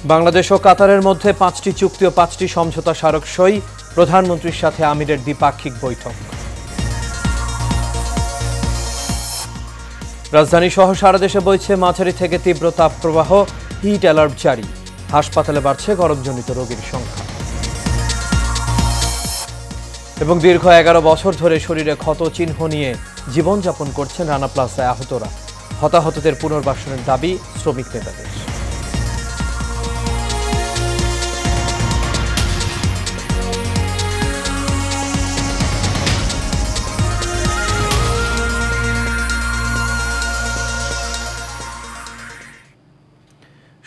বাংলাদেশ ও কাতারের মধ্যে 5টি চুক্তি ও 5টি সমঝোতা স্মারক সই, প্রধানমন্ত্রীর সাথে আমিরের দ্বিপাক্ষিক বৈঠক। রাজধানী সহ সারা দেশে বইছে মাঝারি থেকে তীব্র তাপপ্রবাহ, হিট অ্যালার্ট জারি। হাসপাতালে বাড়ছে গরমজনিত রোগীর সংখ্যা। এবং দীর্ঘ 11 বছর ধরে শরীরে ক্ষত চিহ্ন নিয়ে জীবনযাপন করছেন রানা প্লাজায় আহতরা। হতাহতদের পুনর্বাসনের দাবি শ্রমিক নেতাদের।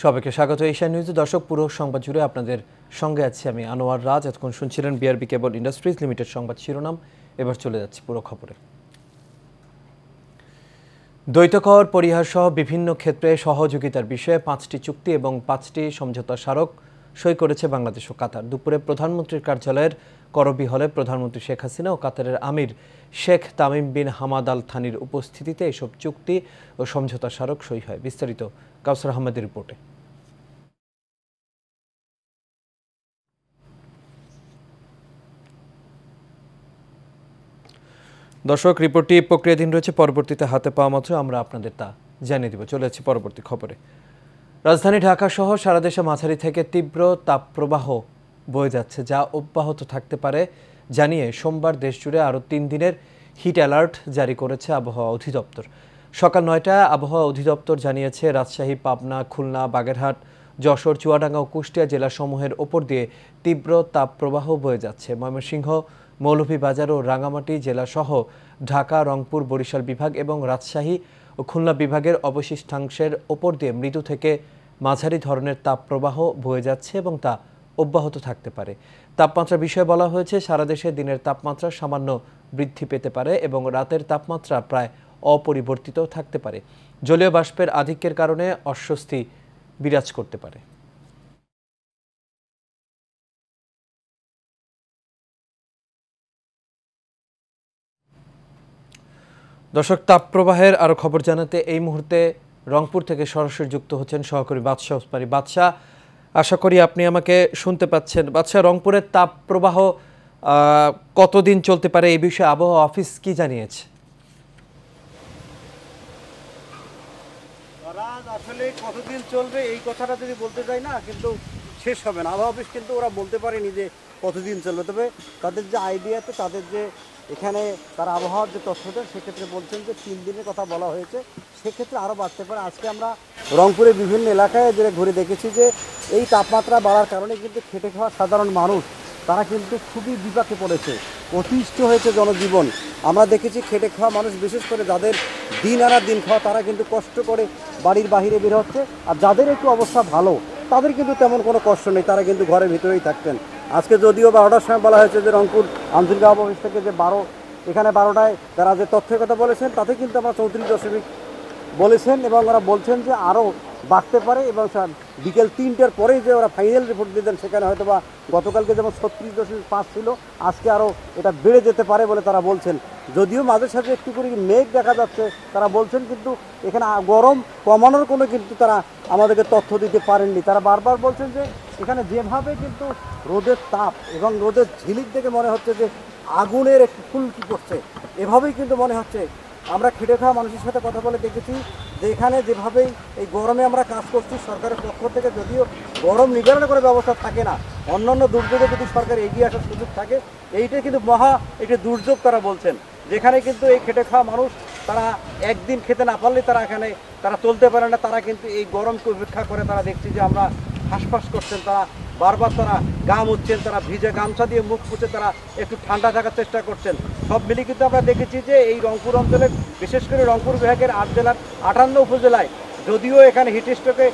সবাইকে স্বাগত এশিয়া নিউজে। দর্শক, পুরো সংবাদ জুড়ে আপনাদের সঙ্গে আছি আমি আনোয়ার রাজ। এতক্ষণ শুনছিলেন বিআরবি কেবল ইন্ডাস্ট্রিজ লিমিটেড সংবাদ শিরোনাম। এবার চলে যাচ্ছি পুরো খবরে। দ্বৈতকর পরিহার সহ বিভিন্ন ক্ষেত্রে সহযোগিতার বিষয়ে 5টি চুক্তি এবং 5টি সমঝোতা স্মারক সই করেছে বাংলাদেশ ও কাতার। দুপুরে প্রধানমন্ত্রীর কার্যালয়ের করবি হলে প্রধানমন্ত্রী শেখ হাসিনা ও কাতারের আমির Sheikh Tamim bin Hamad Al থানির উপস্থিতিতে এসব চুক্তি ও সমঝোতা স্মারক সই হয়। বিস্তারিত কাউসার আহমেদের রিপোর্টে। দর্শক, রিপোর্টটি প্রক্রিয়াধীন রয়েছে, পরবর্তীতে হাতে পাওয়া মাত্র আমরা আপনাদের তা জানিয়ে দিব। চলে যাচ্ছি পরবর্তী খবরে। রাজধানী ঢাকা সহ সারা দেশে মাঝারি থেকে তীব্র তাপপ্রবাহ বয়ে যাচ্ছে, যা অব্যাহত থাকতে পারে জানিয়ে সোমবার দেশজুড়ে আরও 3 দিনের হিট অ্যালার্ট জারি করেছে আবহাওয়া অধিদপ্তর। সকাল 9টায় আবহাওয়া অধিদপ্তর জানিয়েছে, রাজশাহী, পাবনা, খুলনা, বাগেরহাট, যশোর, চুয়াডাঙ্গা ও কুষ্টিয়া জেলাসমূহের ওপর দিয়ে তীব্র তাপপ্রবাহ বয়ে যাচ্ছে। ময়মনসিংহ, মৌলভীবাজার ও রাঙামাটি জেলাসহ ঢাকা, রংপুর, বরিশাল বিভাগ এবং রাজশাহী ও খুলনা বিভাগের অবশিষ্টাংশের ওপর দিয়ে মৃদু থেকে মাঝারি ধরনের তাপপ্রবাহ বয়ে যাচ্ছে এবং তা অব্যাহত থাকতে পারে। তাপমাত্রার বিষয়ে বলা হয়েছে, সারা দেশে দিনের তাপমাত্রা সামান্য বৃদ্ধি পেতে পারে এবং রাতের তাপমাত্রা প্রায় অপরিবর্তিত থাকতে পারে। জলীয় বাষ্পের আধিক্যের কারণে অস্বস্তি বিরাজ করতে পারে। দর্শক, তাপপ্রবাহের আরও খবর জানাতে এই মুহূর্তে রংপুর থেকে সরাসরি যুক্ত হচ্ছেন সহকর্মী বাদশাহ ওসমানী। বাদশাহ, আশা করি আপনি আমাকে শুনতে পাচ্ছেন। বাদশাহ, রংপুরের তাপপ্রবাহ কতদিন চলতে পারে, এই বিষয়ে আবহাওয়া অফিস কি জানিয়েছে? আসলে কতদিন চলবে এই কথাটা যদি বলতে চাই না, কিন্তু শেষ হবে না। আবহাওয়া অফিস কিন্তু ওরা বলতে পারেনি যে কতদিন চলবে, তবে তাদের যে আইডিয়াতে, তাদের যে এখানে তারা আবহাওয়ার যে তথ্য দেন সেক্ষেত্রে বলছেন যে 3 দিনের কথা বলা হয়েছে, সেক্ষেত্রে আরও বাড়তে পারে। আজকে আমরা রংপুরের বিভিন্ন এলাকায় যে ঘুরে দেখেছি যে এই তাপমাত্রা বাড়ার কারণে কিন্তু খেটে খাওয়া সাধারণ মানুষ তারা কিন্তু খুবই বিপাকে পড়েছে, অতিষ্ঠ হয়েছে জনজীবন। আমরা দেখেছি খেটে খাওয়া মানুষ, বিশেষ করে যাদের দিন আনা দিন খাওয়া, তারা কিন্তু কষ্ট করে বাড়ির বাহিরে বের হচ্ছে। আর যাদের একটু অবস্থা ভালো তাদের কিন্তু তেমন কোনো কষ্ট নেই, তারা কিন্তু ঘরের ভিতরেই থাকতেন। আজকে যদিও 12টার সময় বলা হয়েছে যে রংপুর আঞ্চলিক আবহাওয়া অফিস থেকে যে এখানে 12টায় তারা যে তথ্যের কথা বলেছেন তাতে কিন্তু আমরা 34 বলেছেন এবং ওরা বলছেন যে আরও বাড়তে পারে এবং বিকেল 3টার পরেই যে ওরা ফাইনাল রিপোর্ট দিতেন সেখানে হয়তো বা গতকালকে যেমন 36.5 ছিল, আজকে আরও এটা বেড়ে যেতে পারে বলে তারা বলছেন। যদিও মাঝে সাথে একটু করে মেঘ দেখা যাচ্ছে তারা বলছেন, কিন্তু এখানে গরম কমানোর কোনো কিন্তু তারা আমাদেরকে তথ্য দিতে পারেননি। তারা বারবার বলছেন যে এখানে যেভাবে কিন্তু রোদের তাপ এবং রোদের ঝিলিক দেখে মনে হচ্ছে যে আগুনের একটু ফুলকি করছে, এভাবেই কিন্তু মনে হচ্ছে। আমরা খেটে খাওয়া মানুষের সাথে কথা বলে দেখেছি যে এখানে যেভাবেই এই গরমে আমরা কাজ করছি, সরকারের পক্ষ থেকে যদিও গরম নিবারণের কোনো ব্যবস্থা থাকে না, অন্যান্য দুর্যোগে যদি সরকার এগিয়ে আসার সুযোগ থাকে, এইটাই কিন্তু মহা একটি দুর্যোগ তারা বলছেন। যেখানে কিন্তু এই খেটে খাওয়া মানুষ তারা একদিন খেতে না পারলে তারা চলতে পারে না, তারা কিন্তু এই গরমকে উপেক্ষা করে তারা দেখছি যে আমরা হাঁসফাঁস করছেন, তারা বারবার তারা গাম হচ্ছেন, তারা ভিজে গামছা দিয়ে মুখ মুছে তারা একটু ঠান্ডা থাকার চেষ্টা করছেন। সব মিলিয়ে কিন্তু আমরা দেখেছি যে এই রংপুর অঞ্চলে, বিশেষ করে রংপুর বিভাগের 8 জেলার 58 উপজেলায় যদিও এখানে হিটস্ট্রোকে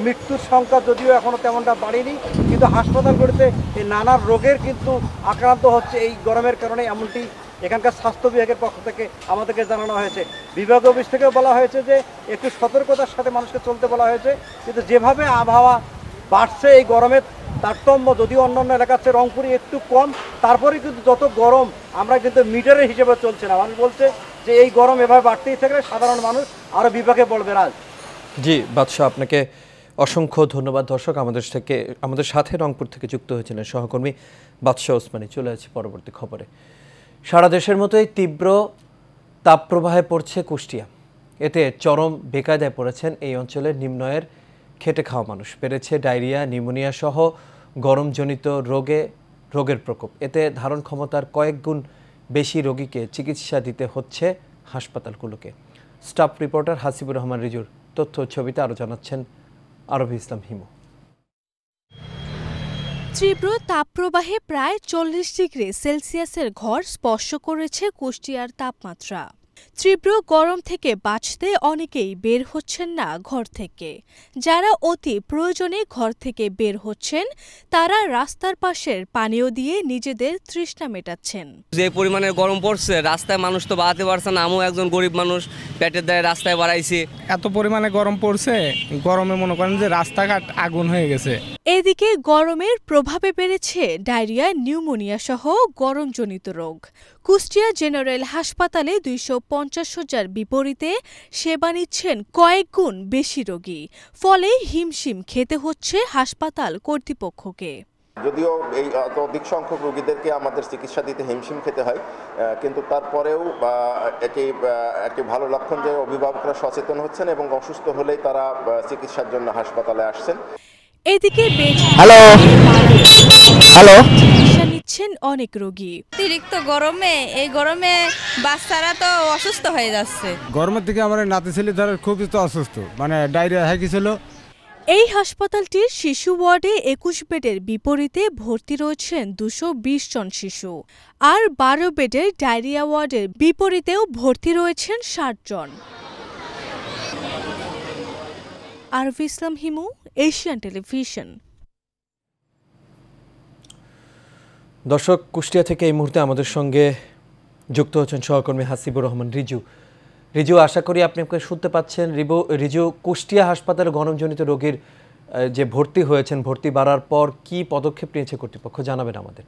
মৃত্যুর সংখ্যা যদিও এখনও তেমনটা বাড়েনি, কিন্তু হাসপাতালগুলিতে এই নানা রোগের কিন্তু আক্রান্ত হচ্ছে এই গরমের কারণে, এমনটি এখানকার স্বাস্থ্য বিভাগের পক্ষ থেকে আমাদেরকে জানানো হয়েছে। বিভাগ অফিস থেকেও বলা হয়েছে যে একটু সতর্কতার সাথে মানুষকে চলতে বলা হয়েছে। কিন্তু যেভাবে আবহাওয়া বাড়ছে, এই গরমের তারতম্য যদিও অন্যান্য এলাকার চেয়ে রংপুরে একটু কম, তারপরে কিন্তু যত গরম আমরা কিন্তু মিটারের হিসেবে চলছে না। মানুষ বলছে যে এই গরম এভাবে বাড়তেই থাকলে সাধারণ মানুষ আরও বিপাকে পড়বে। রাজ, জি বাদশাহ, আপনাকে অসংখ্য ধন্যবাদ দর্শক। আমাদের সাথে রংপুর থেকে যুক্ত হয়েছিলেন সহকর্মী বাদশাহ ওসমানী। চলে যাচ্ছি পরবর্তী খবরে। সারা দেশের মতোই তীব্র তাপপ্রবাহে পড়ছে কুষ্টিয়া। এতে চরম বেকায়দায় পড়েছেন এই অঞ্চলের নিম্নয়ের খেটে খাওয়া মানুষ। বেড়েছে ডায়রিয়া, নিউমোনিয়া সহ গরমজনিত রোগের প্রকোপ। এতে ধারণ ক্ষমতার কয়েক গুণ বেশি রোগীকে চিকিৎসা দিতে হচ্ছে হাসপাতালগুলোকে। স্টাফ রিপোর্টার হাসিবুর রহমান রিজুর তথ্য ছবিতে আরও জানাচ্ছেন আরবি ইসলাম হিমু। তীব্র তাপপ্রবাহে প্রায় 40 ডিগ্রি সেলসিয়াসের ঘর স্পর্শ করেছে কুষ্টিয়ার তাপমাত্রা। তীব্র গরম থেকে বাঁচতে অনেকেই বের হচ্ছেন না ঘর থেকে। যারা অতি প্রয়োজনে ঘর থেকে বের হচ্ছেন তারা রাস্তার পাশের পানীয় দিয়ে নিজেদের তৃষ্ণা মেটাচ্ছেন। যে পরিমাণে গরম পড়ছে রাস্তায় মানুষ তো বাড়াতে পারছে না। আমিও একজন গরিব মানুষ, পেটের দায়ে রাস্তায় বাড়াইছি। এত পরিমাণে গরম পড়ছে, গরমে মনে করেন যে রাস্তাঘাট আগুন হয়ে গেছে। এদিকে গরমের প্রভাবে বেড়েছে ডায়রিয়া, নিউমোনিয়া সহ গরমজনিত রোগ। কুষ্টিয়া জেনারেল হাসপাতালে 250 শয্যার বিপরীতে সেবা নিচ্ছেন কয়েক গুণ বেশি রোগী। ফলে হিমশিম খেতে হচ্ছে হাসপাতাল কর্তৃপক্ষকে। যদিও এই অধিক সংখ্যক রোগীদেরকে আমাদের চিকিৎসা দিতে হিমশিম খেতে হয়, কিন্তু তারপরেও একটি ভালো লক্ষণ যে অভিভাবকরা সচেতন হচ্ছেন এবং অসুস্থ হলেই তারা চিকিৎসার জন্য হাসপাতালে আসছেন। এদিকে চিকিৎসা নিচ্ছেন অনেক রোগী। অতিরিক্ত এই গরমে বাচ্চারা তো অসুস্থ হয়ে যাচ্ছে। গরমের থেকে আমার নাতি ছেলে ধরে খুবই তো অসুস্থ, মানে ডায়রিয়া হয়ে গেছিল। এই হাসপাতালটির শিশু ওয়ার্ডে 21 বেডের বিপরীতে ভর্তি রয়েছেন 220 জন শিশু। আর 12 বেডের ডায়রিয়া ওয়ার্ডের বিপরীতেও ভর্তি রয়েছেন 60 জন। আরবি ইসলাম হিমু, এশিয়ান টেলিভিশন। দর্শক, কুষ্টিয়া থেকে এই মুহূর্তে আমাদের সঙ্গে যুক্ত হচ্ছেন সহকর্মী হাসিবুর রহমান রিজু। আশা করি আপনি শুনতে পাচ্ছেন। রিজু, কুষ্টিয়া হাসপাতালে গরমজনিত রোগীর যে ভর্তি হয়েছেন, ভর্তি বাড়ার পর কি পদক্ষেপ নিয়েছে কর্তৃপক্ষ, জানাবেন আমাদের।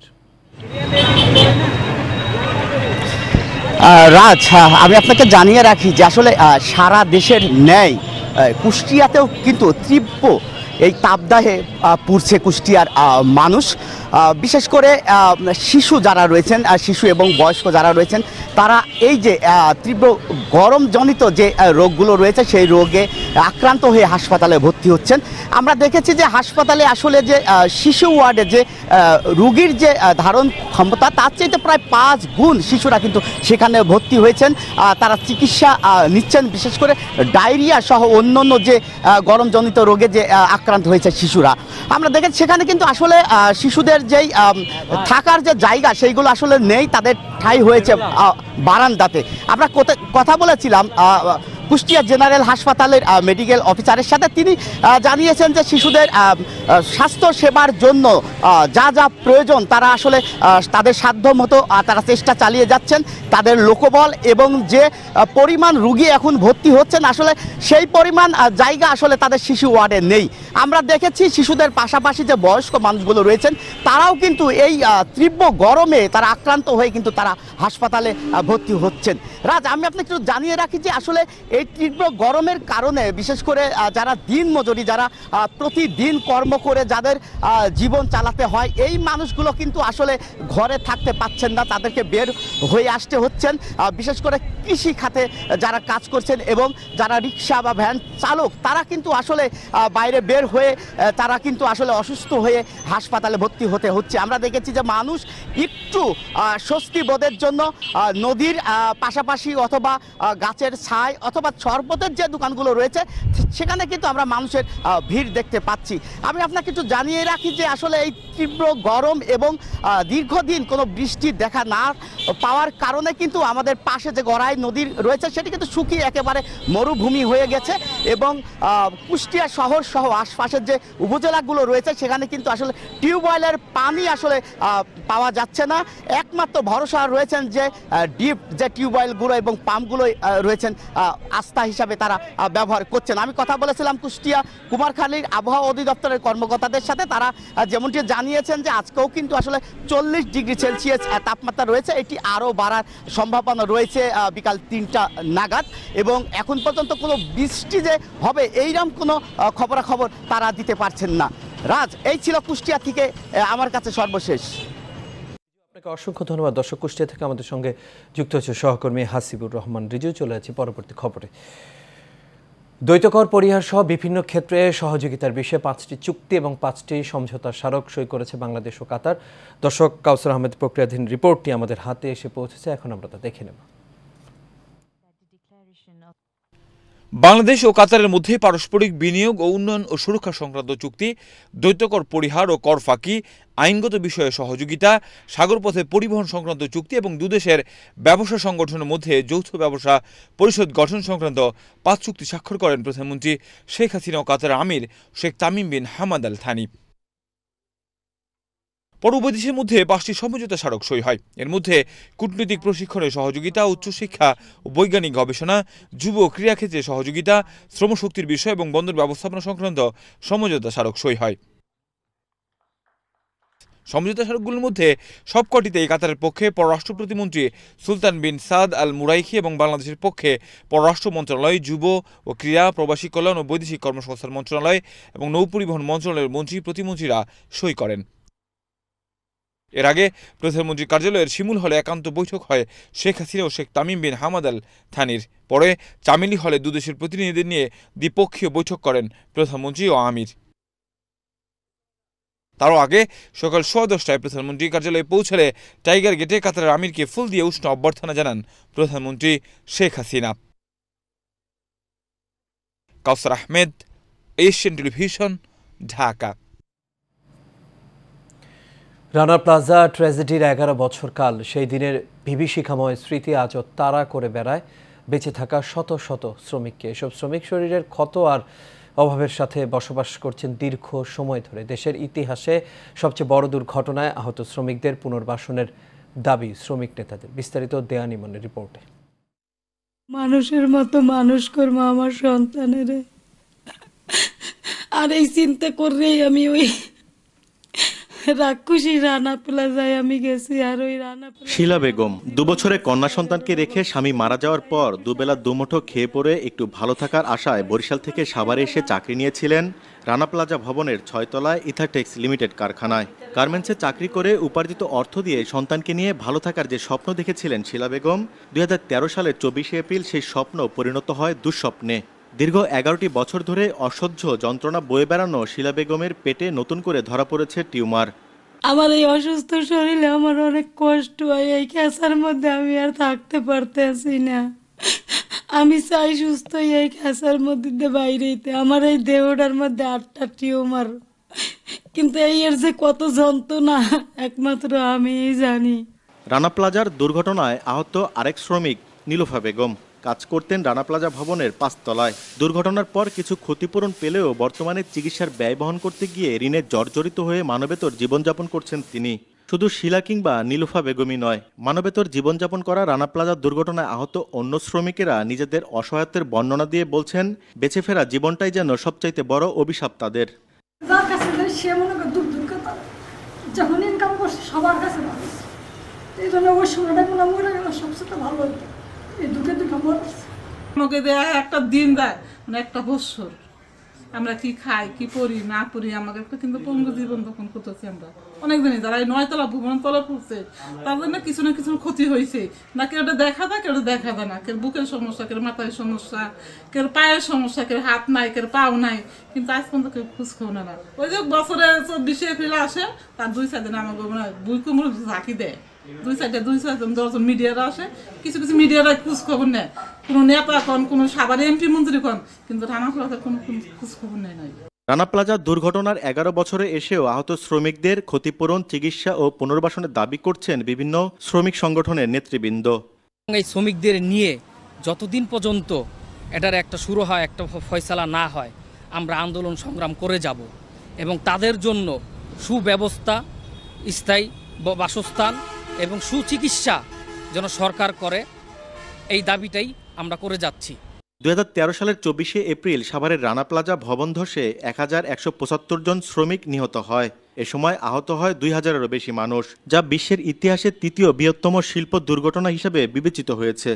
রাজ, আমি আপনাকে জানিয়ে রাখি যে আসলে সারা দেশের ন্যায় কুষ্টিয়াতেও কিন্তু তীব্র এই তাপদাহে পুড়ছে কুষ্টিয়ার মানুষ। বিশেষ করে শিশু যারা রয়েছেন, শিশু এবং বয়স্ক যারা রয়েছেন, তারা এই যে তীব্র গরমজনিত যে রোগগুলো রয়েছে সেই রোগে আক্রান্ত হয়ে হাসপাতালে ভর্তি হচ্ছেন। আমরা দেখেছি যে হাসপাতালে আসলে যে শিশু ওয়ার্ডে যে রোগীর যে ধারণ ক্ষমতা তার চাইতে প্রায় 5 গুণ শিশুরা কিন্তু সেখানে ভর্তি হয়েছেন। তারা চিকিৎসা নিচ্ছেন, বিশেষ করে ডায়রিয়া সহ অন্যান্য যে গরমজনিত রোগে যে আক্রান্ত হয়েছে শিশুরা। আমরা দেখেছি সেখানে কিন্তু আসলে শিশুদের যেই থাকার যে জায়গা সেইগুলো আসলে নেই, তাদের ঠাঁই হয়েছে বারান্দাতে। আমরা কথা বলেছিলাম কুষ্টিয়া জেনারেল হাসপাতালের মেডিকেল অফিসারের সাথে। তিনি জানিয়েছেন যে শিশুদের স্বাস্থ্য সেবার জন্য যা যা প্রয়োজন তারা আসলে তাদের সাধ্য মতো তারা চেষ্টা চালিয়ে যাচ্ছেন। তাদের লোকবল এবং যে পরিমাণ রুগী এখন ভর্তি হচ্ছেন আসলে সেই পরিমাণ জায়গা আসলে তাদের শিশু ওয়ার্ডে নেই। আমরা দেখেছি শিশুদের পাশাপাশি যে বয়স্ক মানুষগুলো রয়েছেন তারাও কিন্তু এই তীব্র গরমে তারা আক্রান্ত হয়ে কিন্তু তারা হাসপাতালে ভর্তি হচ্ছেন। রাজ, আমি আপনাকে একটু জানিয়ে রাখি যে আসলে এই তীব্র গরমের কারণে বিশেষ করে যারা দিনমজুরি, যারা প্রতিদিন কর্ম করে যাদের জীবন চালাতে হয়, এই মানুষগুলো কিন্তু আসলে ঘরে থাকতে পাচ্ছেন না, তাদেরকে বের হয়ে আসতে হচ্ছেন। বিশেষ করে কৃষি খাতে যারা কাজ করছেন এবং যারা রিক্সা বা ভ্যান চালক, তারা কিন্তু আসলে বাইরে বের হয়ে তারা কিন্তু আসলে অসুস্থ হয়ে হাসপাতালে ভর্তি হতে হচ্ছে। আমরা দেখেছি যে মানুষ একটু স্বস্তি বোধের জন্য নদীর পাশাপাশি অথবা গাছের ছায় অথবা শরবতের যে দোকানগুলো রয়েছে সেখানে কিন্তু আমরা মানুষের ভিড় দেখতে পাচ্ছি। আমি আপনাকে একটু জানিয়ে রাখি যে আসলে এই তীব্র গরম এবং দীর্ঘদিন কোনো বৃষ্টি দেখা না পাওয়ার কারণে কিন্তু আমাদের পাশে যে গড়াই নদী রয়েছে সেটি কিন্তু শুকিয়ে একেবারে মরুভূমি হয়ে গেছে এবং কুষ্টিয়া শহর সহ আশপাশের যে উপজেলাগুলো রয়েছে সেখানে কিন্তু আসলে টিউবওয়েলের পানি আসলে পাওয়া যাচ্ছে না। একমাত্র ভরসা রয়েছেন যে ডিপ যে টিউবওয়েল গুলো এবং পাম্পগুলোই রয়েছেন আস্থা হিসাবে তারা ব্যবহার করছেন। আমি কথা বলেছিলাম কুষ্টিয়া কুমারখালীর আবহাওয়া অধিদপ্তরের কর্মকর্তাদের সাথে, তারা যেমনটি জানিয়েছেন যে আজকেও কিন্তু আসলে 40 ডিগ্রি সেলসিয়াস তাপমাত্রা রয়েছে, এটি আরও বাড়ার সম্ভাবনা রয়েছে বিকাল 3টা নাগাদ, এবং এখন পর্যন্ত কোনো বৃষ্টি যে হবে এইরকম কোনো খবরাখবর তারা দিতে পারছেন না। রাজ, এই ছিল কুষ্টিয়া থেকে আমার কাছে সর্বশেষ। আপনাকে অসংখ্য ধন্যবাদ। দর্শক, কুষ্টিয়া থেকে আমাদের সঙ্গে যুক্ত হচ্ছে সহকর্মী হাসিবুর রহমান রিজু। চলে যাচ্ছি পরবর্তী খবরে। দ্বৈতকর পরিহার সহ বিভিন্ন ক্ষেত্রে সহযোগিতার বিষয়ে 5টি চুক্তি এবং 5টি সমঝোতা স্মারক সই করেছে বাংলাদেশ ও কাতার। দর্শক, কাউসার আহমেদ প্রক্রিয়াধীন রিপোর্টটি আমাদের হাতে এসে পৌঁছেছে, এখন আমরা তা দেখে নেব। বাংলাদেশ ও কাতারের মধ্যে পারস্পরিক বিনিয়োগ ও উন্নয়ন ও সুরক্ষা সংক্রান্ত চুক্তি, দ্বৈতকর পরিহার ও কর ফাঁকি, আইনগত বিষয়ে সহযোগিতা, সাগরপথে পরিবহন সংক্রান্ত চুক্তি এবং দুদেশের ব্যবসা সংগঠনের মধ্যে যৌথ ব্যবসা পরিষদ গঠন সংক্রান্ত 5 চুক্তি স্বাক্ষর করেন প্রধানমন্ত্রী শেখ হাসিনা ও কাতারের আমির Sheikh Tamim bin Hamad Al Thani. পরে উভয় দেশের মধ্যে 5টি সমঝোতা স্মারক সই হয়। এর মধ্যে কূটনৈতিক প্রশিক্ষণে সহযোগিতা, উচ্চশিক্ষা ও বৈজ্ঞানিক গবেষণা, যুব ও ক্রীড়াক্ষেত্রে সহযোগিতা, শ্রমশক্তির বিষয় এবং বন্দর ব্যবস্থাপনা সংক্রান্ত সমঝোতা স্মারক সই হয়। সমঝোতা স্মারকগুলোর মধ্যে সবকটিতেই কাতারের পক্ষে পররাষ্ট্র প্রতিমন্ত্রী সুলতান বিন সাদ আল মুরাইখি এবং বাংলাদেশের পক্ষে পররাষ্ট্র মন্ত্রণালয়, যুব ও ক্রীড়া, প্রবাসী কল্যাণ ও বৈদেশিক কর্মসংস্থান মন্ত্রণালয় এবং নৌপরিবহন মন্ত্রণালয়ের মন্ত্রী প্রতিমন্ত্রীরা সই করেন। এর আগে প্রধানমন্ত্রীর কার্যালয়ের শিমুল হলে একান্ত বৈঠক হয় শেখ হাসিনা ও Sheikh Tamim bin Hamad Al থানির। পরে চামেলি হলে দুদেশের প্রতিনিধিদের নিয়ে দ্বিপক্ষীয় বৈঠক করেন প্রধানমন্ত্রী ও আমির। তারও আগে সকাল 10:15টায় প্রধানমন্ত্রীর কার্যালয়ে পৌঁছালে টাইগার গেটে কাতারের আমিরকে ফুল দিয়ে উষ্ণ অভ্যর্থনা জানান প্রধানমন্ত্রী শেখ হাসিনা। Kawsar Ahmed, Asian television, Dhaka. রানা প্লাজা ট্র্যাজেডির 11 বছর কাল, সেই দিনের বিভীষিকাময় স্মৃতি আজও তাড়া করে বেড়ায় বেঁচে থাকা শত শত শ্রমিককে। এসব শ্রমিক শরীরের ক্ষত আর অভাবের সাথে বসবাস করছেন দীর্ঘ সময় ধরে। দেশের ইতিহাসে সবচেয়ে বড় দুর্ঘটনায় আহত শ্রমিকদের পুনর্বাসনের দাবি শ্রমিক নেতাদের। বিস্তারিত দেয়ান ইমনের রিপোর্টে। মানুষের মতো মানুষ করবো আমার সন্তানের, আর এই চিন্তা করলেই আমি ওই রাক্ষসী রানা প্লাজায় আমি গেছি। আর ওই শিলা বেগম 2 বছরে কন্যা সন্তানকে রেখে স্বামী মারা যাওয়ার পর দুবেলা দুমুঠো খেয়ে পড়ে একটু ভালো থাকার আশায় বরিশাল থেকে সাভারে এসে চাকরি নিয়েছিলেন রানা প্লাজা ভবনের 6 তলায় ইথাটেক্স লিমিটেড কারখানায়। গার্মেন্টসে চাকরি করে উপার্জিত অর্থ দিয়ে সন্তানকে নিয়ে ভালো থাকার যে স্বপ্ন দেখেছিলেন শিলা বেগম, 2013 সালের 24 এপ্রিল সেই স্বপ্ন পরিণত হয় দুঃস্বপ্নে। দীর্ঘ 11টি বছর ধরে অসহ্য যন্ত্রণা বয়ে বেড়ানো শিলা বেগমের পেটে নতুন করে ধরা পড়েছে টিউমার। আমার এই অসুস্থ শরীরে আমার অনেক কষ্ট হয়, এই ক্যান্সার মধ্যে আমি আর থাকতে পারতেছি না। আমি চাই সুস্থ এই ক্যান্সার মধ্যে বাইরেতে। আমার এই দেহটার মধ্যে 8টা টিউমার, কিন্তু এর যে কত যন্ত্রণা একমাত্র আমি জানি। রানা প্লাজার দুর্ঘটনায় আহত আরেক শ্রমিক নীলুফা বেগম কাজ করতেন রানা প্লাজা ভবনের 5 তলায়। দুর্ঘটনার পর কিছু ক্ষতিপূরণ পেলেও বর্তমানে চিকিৎসার ব্যয় বহন করতে গিয়ে ঋণে জর্জরিত হয়ে মানবেতর জীবনযাপন করছেন তিনি। শুধু শিলা কিংবা নীলুফা বেগমই নয়, মানবেতর জীবনযাপন করা রানা প্লাজার দুর্ঘটনায় আহত অন্য শ্রমিকেরা নিজেদের অসহায়ত্বের বর্ণনা দিয়ে বলছেন, বেঁচে ফেরা জীবনটাই যেন সবচাইতে বড় অভিশাপ তাদের। যখন ইনকাম করছে সবার কাছে এই জন্য ওই সময়টা কোনো মরে গেল সবচেয়ে ভালো হতো। এই দুঃখে আমাকে দেয়া একটা দিন দেয় মানে একটা বছর আমরা কি খাই কি পড়ি না পড়ি, আমাদের কিন্তু পঙ্গু জীবন তখন করতেছি আমরা অনেকদিনই। যারা এই 9 তলা ভুবন তলা পড়ছে তাদের না কিছু ক্ষতি হয়েছে, না কেউ দেখা যায় কেউ দেখা যায় না। কেউ বুকের সমস্যা, কেউ মাথায় সমস্যা, কেউ পায়ের সমস্যা, কেউ হাত নাই, কেউ পাও নাই, কিন্তু আজ পর্যন্ত কেউ খোঁজ খবর না। ওই যে বছরে 24 এপ্রিল আসে তার 2-4 দিন আমাকে বুই কুমড়ো ঝাঁকি দেয়, 2-4 জন মিডিয়ারা আসে, কিছু মিডিয়ারা খোঁজ খবর নেয়। কোনো নেতা কন, কোনো সাভারে এমপি মন্ত্রী কন, কিন্তু রানা প্লাজার কোনো খোঁজ খবর নেয় নাই। রানা প্লাজা দুর্ঘটনার 11 বছরে এসেও আহত শ্রমিকদের ক্ষতিপূরণ, চিকিৎসা ও পুনর্বাসনের দাবি করছেন বিভিন্ন শ্রমিক সংগঠনের নেতৃবৃন্দ। এই শ্রমিকদের নিয়ে যতদিন পর্যন্ত এটার একটা শুরু হয়, একটা ফয়সালা না হয়, আমরা আন্দোলন সংগ্রাম করে যাব এবং তাদের জন্য সুব্যবস্থা, স্থায়ী বাসস্থান এবং সুচিকিৎসা যেন সরকার করে এই দাবিটাই আমরা করে যাচ্ছি। 2013 সালের 24শে এপ্রিল সাভারের রানা প্লাজা ভবন ধসে 1175 জন শ্রমিক নিহত হয়। এ সময় আহত হয় 2000-এরও বেশি মানুষ, যা বিশ্বের ইতিহাসে তৃতীয় বৃহত্তম শিল্প দুর্ঘটনা হিসেবে বিবেচিত হয়েছে।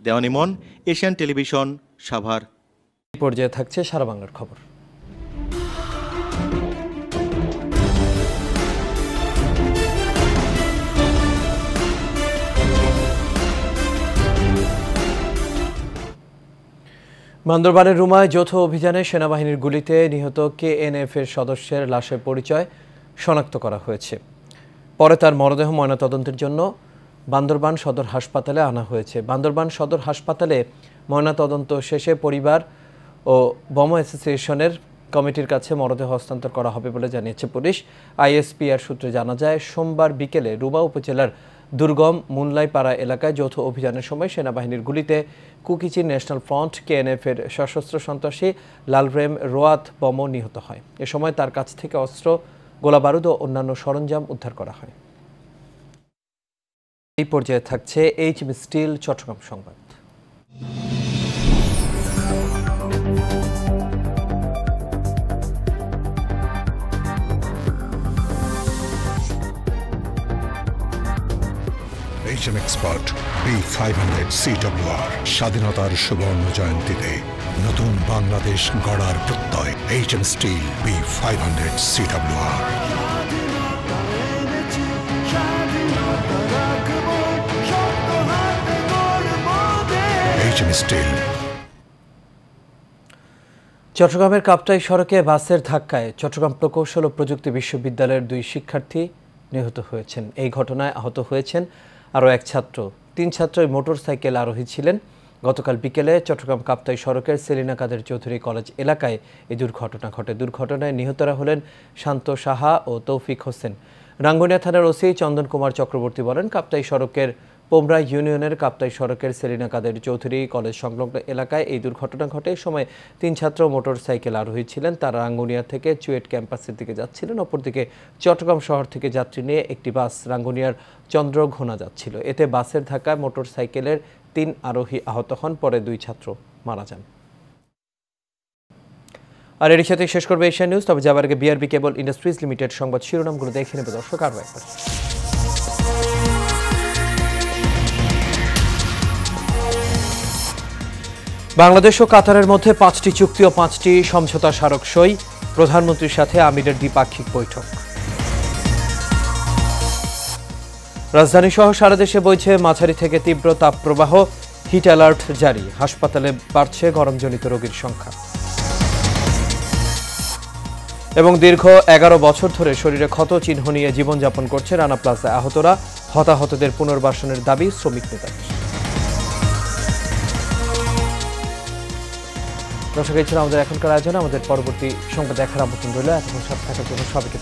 দেওয়ান ইমন, এশিয়ান টেলিভিশন, সাভার। এই পর্যায়ে থাকছে সারা বাংলার খবর। বান্দরবানের রুমায় যৌথ অভিযানে সেনাবাহিনীর গুলিতে নিহত কেএনএফ-এর সদস্যের লাশের পরিচয় শনাক্ত করা হয়েছে। পরে তার মরদেহ ময়নাতদন্তের জন্য বান্দরবান সদর হাসপাতালে আনা হয়েছে। বান্দরবান সদর হাসপাতালে ময়নাতদন্ত শেষে পরিবার ও বম অ্যাসোসিয়েশনের কমিটির কাছে মরদেহ হস্তান্তর করা হবে বলে জানিয়েছে পুলিশ। আইএসপিআর সূত্রে জানা যায়, সোমবার বিকেলে রুমা উপজেলার দুর্গম মুনলাইপাড়া এলাকায় যৌথ অভিযানের সময় সেনাবাহিনীর গুলিতে কুকিচি ন্যাশনাল ফ্রন্ট কেএনএফ-এর সশস্ত্র সন্ত্রাসী লালরেম রোয়াত বম নিহত হয়। এ সময় তার কাছ থেকে অস্ত্র, গোলাবারুদ ও অন্যান্য সরঞ্জাম উদ্ধার করা হয়। এই পর্যায়ে থাকছে এইচএম স্টিল চট্টগ্রাম সংবাদ। HM Expert B500 CWR স্বাধীনতার সুবর্ণ জয়ন্তীতে নতুন বাংলাদেশ গড়ার প্রত্যয়। HM Steel B500 CWR। HM Steel। চট্টগ্রামের কাপ্তাই সড়কে বাসের ধাক্কায় চট্টগ্রাম প্রকৌশল ও প্রযুক্তি বিশ্ববিদ্যালয়ের 2 শিক্ষার্থী নিহত হয়েছেন। এই ঘটনায় আহত হয়েছেন আরও এক ছাত্র। 3 ছাত্র মোটরসাইকেল আরোহী ছিলেন। গতকাল বিকেলে চট্টগ্রাম কাপ্তাই সড়কের সেলিনা কাদের চৌধুরী কলেজ এলাকায় এই দুর্ঘটনা ঘটে। দুর্ঘটনায় নিহতরা হলেন শান্ত সাহা ও তৌফিক হোসেন। রাঙ্গুনিয়া থানার ওসি চন্দন কুমার চক্রবর্তী বলেন, কাপ্তাই সড়কের পোমরা ইউনিয়নের কাপ্তাই সড়কের সেলিনা কাদের চৌধুরী কলেজ সংলগ্ন এলাকায় এই দুর্ঘটনা ঘটে। এই সময় 3 ছাত্র মোটরসাইকেল আরোহী ছিলেন। তারা রাঙ্গুনিয়া থেকে চুয়েট ক্যাম্পাসের দিকে যাচ্ছিলেন। অপরদিকে চট্টগ্রাম শহর থেকে যাত্রী নিয়ে একটি বাস রাঙ্গুনিয়ার চন্দ্রঘোনা যাচ্ছিল। এতে বাসের ধাক্কায় মোটরসাইকেলের 3 আরোহী আহত হন। পরে 2 ছাত্র মারা যান। আর এর সাথে শেষ করবে এশিয়ান নিউজ। তবে যাবার আগে বিআরবি কেবল ইন্ডাস্ট্রিজ লিমিটেড সংবাদ শিরোনামগুলো দেখে নেবে দর্শক আরও একবার। বাংলাদেশ ও কাতারের মধ্যে 5টি চুক্তি ও 5টি সমঝোতা স্মারক সই। প্রধানমন্ত্রীর সাথে আমিরের দ্বিপাক্ষিক বৈঠক। রাজধানী সহ সারা দেশে বইছে মাঝারি থেকে তীব্র তাপপ্রবাহ। হিট অ্যালার্ট জারি। হাসপাতালে বাড়ছে গরমজনিত রোগীর সংখ্যা। এবং দীর্ঘ 11 বছর ধরে শরীরে ক্ষত চিহ্ন নিয়ে জীবনযাপন করছে রানা প্লাজা আহতরা। হতাহতদের পুনর্বাসনের দাবি শ্রমিক নেতাদের। দর্শক, এই ছিল আমাদের এখনকার আয়োজন। আমাদের পরবর্তী সংবাদ দেখার আমন্ত্রণ রইল। এখন সাথে থাকার জন্য সবাইকে